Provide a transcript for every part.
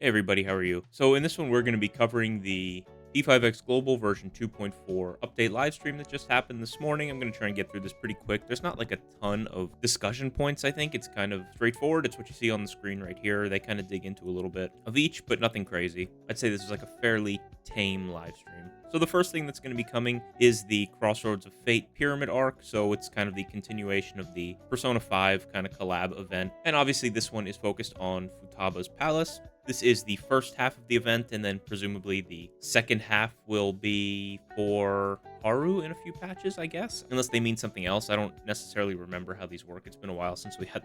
Hey everybody, how are you? So in this one, we're going to be covering the P5X Global version 2.4 update live stream that just happened this morning. I'm going to try and get through this pretty quick. There's not like a ton of discussion points, I think. It's kind of straightforward. It's what you see on the screen right here. They kind of dig into a little bit of each, but nothing crazy. I'd say this is like a fairly tame live stream. So the first thing that's going to be coming is the Crossroads of Fate Pyramid arc. So it's kind of the continuation of the Persona 5 kind of collab event. And obviously this one is focused on Futaba's palace. This is the first half of the event, and then presumably the second half will be for Haru in a few patches, I guess, unless they mean something else. I don't necessarily remember how these work. It's been a while since we had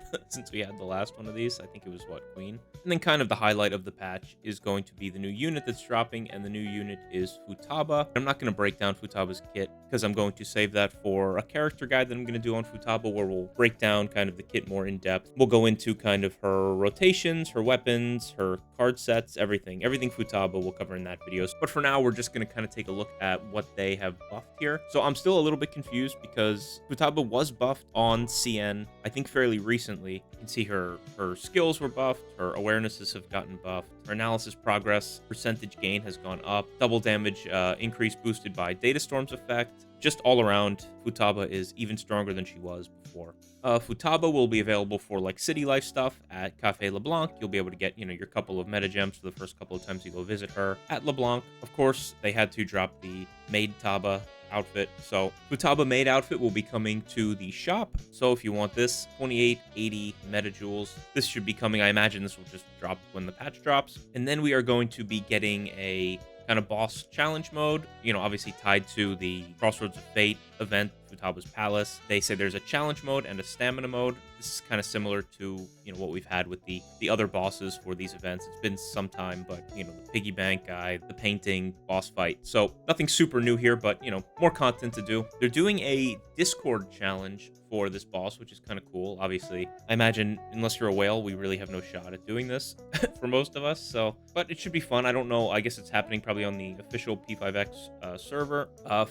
the last one of these. I think it was Queen. And then kind of the highlight of the patch is going to be the new unit that's dropping, and the new unit is Futaba. I'm not going to break down Futaba's kit because I'm going to save that for a character guide that I'm going to do on Futaba, where we'll break down kind of the kit more in depth. We'll go into kind of her rotations, her weapons, her card sets, everything Futaba we'll cover in that video. But for now, we're just going to kind of take a look at what they have buffed here. So I'm still a little bit confused because Futaba was buffed on CN, I think fairly recently. You can see her skills were buffed, her awarenesses have gotten buffed, her analysis progress percentage gain has gone up, double damage increase boosted by Data Storm's effect. Just all around, Futaba is even stronger than she was before. Futaba will be available for like city life stuff at Cafe LeBlanc. You'll be able to get, your couple of meta gems for the first couple of times you go visit her at LeBlanc. Of course, they had to drop the Maid Taba outfit. So Futaba Maid outfit will be coming to the shop. So if you want this 2880 meta jewels, this should be coming. I imagine this will just drop when the patch drops. And then we are going to be getting a kind of boss challenge mode, obviously tied to the Crossroads of Fate event, Futaba's Palace. They say there's a challenge mode and a stamina mode. This is kind of similar to, what we've had with the other bosses for these events. It's been some time, but, the piggy bank guy, the painting, boss fight. So nothing super new here, but, more content to do. They're doing a Discord challenge for this boss, which is kind of cool. Obviously, I imagine unless you're a whale, we really have no shot at doing this for most of us. So, but it should be fun. I don't know. I guess it's happening probably on the official P5X server.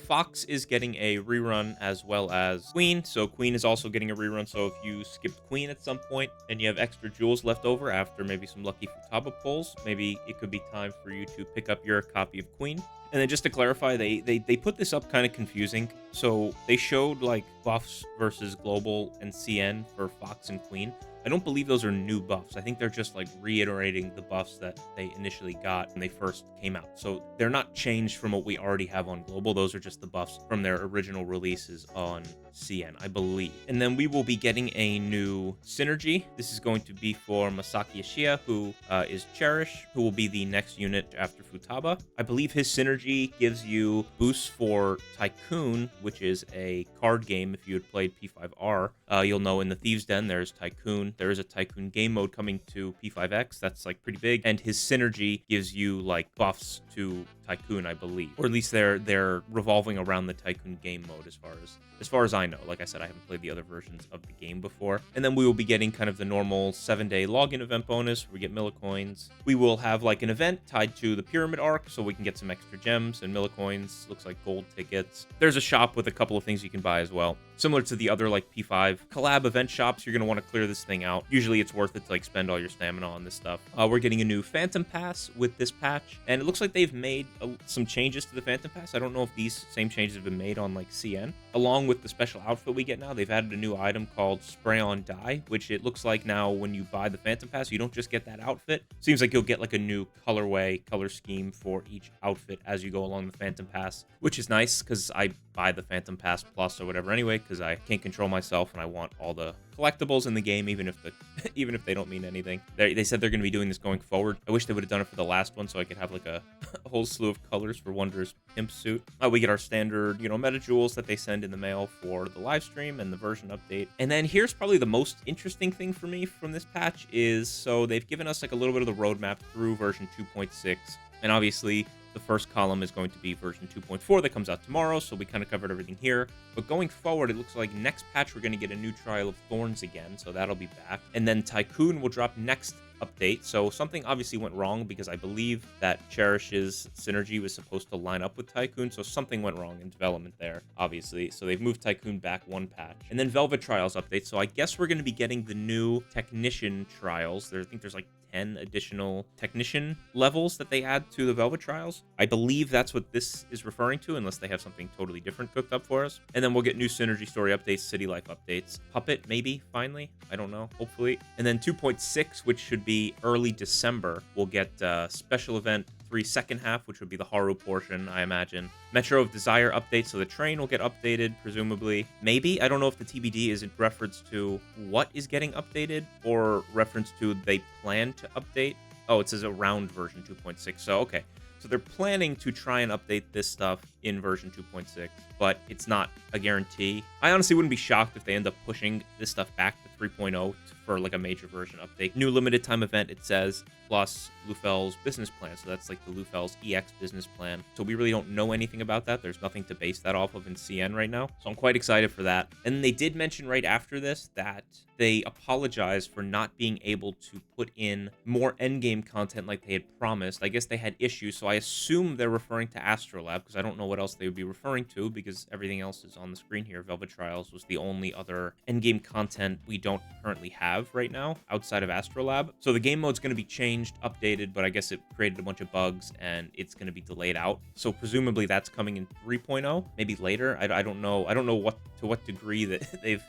Fox is getting a rerun as well as Queen. So Queen is also getting a rerun. So if you skipped Queen at some point and you have extra jewels left over after maybe some lucky Futaba pulls, maybe it could be time for you to pick up your copy of Queen. And then just to clarify, they put this up kind of confusing. So they showed like buffs versus global and CN for Fox and Queen. I don't believe those are new buffs. I think they're just like reiterating the buffs that they initially got when they first came out. So they're not changed from what we already have on global. Those are just the buffs from their original releases on CN, I believe. And then we will be getting a new synergy. This is going to be for Masaki Ashiya, who is Cherish, who will be the next unit after Futaba. I believe his synergy gives you boosts for Tycoon, which is a card game. If you had played P5R, you'll know in the Thieves' Den there's Tycoon. There is a Tycoon game mode coming to P5X. That's like pretty big. And his synergy gives you like buffs to Tycoon, I believe. Or at least they're revolving around the Tycoon game mode as far as I know. Like I said, I haven't played the other versions of the game before. And then we will be getting kind of the normal 7-day login event bonus. We get millicoins. We will have like an event tied to the pyramid arc, so we can get some extra gems and millicoins. Looks like gold tickets. There's a shop with a couple of things you can buy as well. Similar to the other like P5 collab event shops, you're going to want to clear this thing out. Usually it's worth it to like spend all your stamina on this stuff. We're getting a new Phantom Pass with this patch, and it looks like they've made some changes to the Phantom Pass. I don't know if these same changes have been made on like CN. Along with the special outfit we get now, they've added a new item called Spray on Die, which it looks like now when you buy the Phantom Pass, you don't just get that outfit. Seems like you'll get like a new color scheme for each outfit as you go along the Phantom Pass, which is nice because I buy the Phantom Pass Plus or whatever anyway, because I can't control myself and I want all the collectibles in the game, even if they don't mean anything. They said they're going to be doing this going forward. I wish they would have done it for the last one so I could have like a whole slew of colors for Wonder's pimp suit. We get our standard, meta jewels that they send in the mail for the live stream and the version update. And then here's probably the most interesting thing for me from this patch is, so they've given us like a little bit of the roadmap through version 2.6. And obviously the first column is going to be version 2.4 that comes out tomorrow, so we kind of covered everything here. But going forward, it looks like next patch we're going to get a new Trial of Thorns again, so that'll be back. And then Tycoon will drop next update. So something obviously went wrong because I believe that Cherish's synergy was supposed to line up with Tycoon. So something went wrong in development there, obviously. So they've moved Tycoon back one patch. And then Velvet Trials update. So I guess we're going to be getting the new Technician Trials. I think there's like 10 additional technician levels that they add to the Velvet Trials. I believe that's what this is referring to, unless they have something totally different cooked up for us. And then we'll get new Synergy story updates, City Life updates, Puppet maybe, finally. I don't know, hopefully. And then 2.6, which should be early December, we'll get special event 3 second half, which would be the Haru portion, I imagine. Metro of Desire update, so the train will get updated, presumably. Maybe, I don't know if the TBD is in reference to what is getting updated, or reference to they plan to update. Oh, it says around version 2.6, so okay. So they're planning to try and update this stuff in version 2.6, but it's not a guarantee. I honestly wouldn't be shocked if they end up pushing this stuff back to 3.0 for like a major version update. New limited time event, it says, plus Lufel's business plan. So that's like the Lufel's EX business plan. So we really don't know anything about that. There's nothing to base that off of in CN right now. So I'm quite excited for that. And they did mention right after this that they apologized for not being able to put in more endgame content like they had promised. I guess they had issues, so I assume they're referring to Astrolab, because I don't know what else they would be referring to, because everything else is on the screen here. Velvet Trials was the only other endgame content we don't currently have right now outside of Astrolab. So the game mode's going to be changed, updated, but I guess it created a bunch of bugs and it's going to be delayed out. So presumably that's coming in 3.0, maybe later. I don't know. I don't know to what degree that they've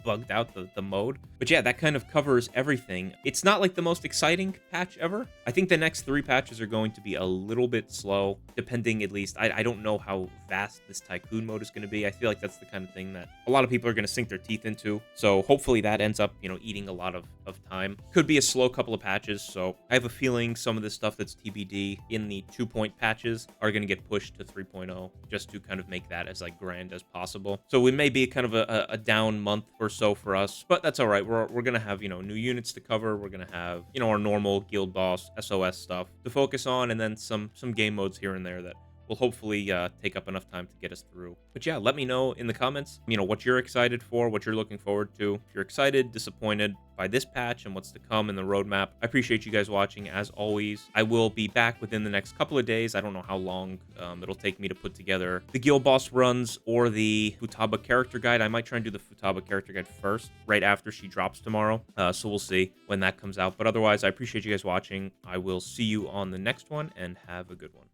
bugged out the mode. But yeah, that kind of covers everything. It's not like the most exciting patch ever. I think the next 3 patches are going to be a little bit slow, depending at least. I don't know how vast this Tycoon mode is going to be. I feel like that's the kind of thing that a lot of people are going to sink their teeth into. So hopefully that ends up, eating a lot of time. Could be a slow couple of patches. So I have a feeling some of this stuff that's TBD in the 2-point patches are going to get pushed to 3.0 just to kind of make that as like grand as possible. So it may be kind of a down month or so for us, but that's all right. We're gonna have new units to cover. We're gonna have our normal guild boss SOS stuff to focus on, and then some game modes here and there that will hopefully take up enough time to get us through. But yeah, let me know in the comments, what you're excited for, what you're looking forward to. If you're excited, disappointed by this patch and what's to come in the roadmap. I appreciate you guys watching as always. I will be back within the next couple of days. I don't know how long it'll take me to put together the guild boss runs or the Futaba character guide. I might try and do the Futaba character guide first, right after she drops tomorrow. So we'll see when that comes out. But otherwise, I appreciate you guys watching. I will see you on the next one, and have a good one.